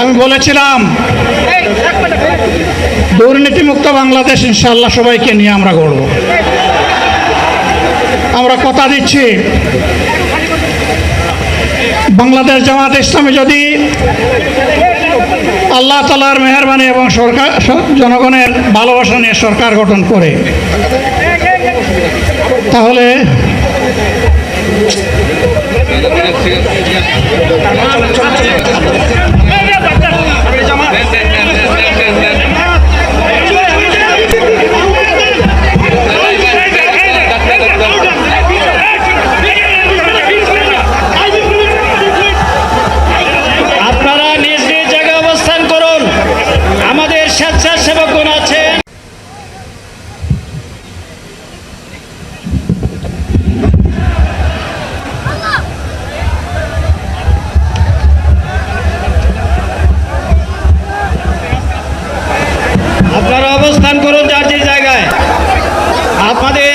আমি বলেছিলাম দুর্নীতিমুক্ত বাংলাদেশ ইনশাআল্লাহ সবাইকে নিয়ে আমরা গড়ব। আমরা কথা দিচ্ছি বাংলাদেশ জামাত ইসলামী যদি আল্লাহ তাআলার মেহেরবানি এবং সরকার জনগণের ভালোবাসা নিয়ে সরকার গঠন করে, তাহলে আপনারা নিজ নিজ জায়গায় অবস্থান করুন। আমাদের স্বেচ্ছাসেবকগণ আছেন। আপনারা অবস্থান করুন যার যে জায়গায়। আপনাদের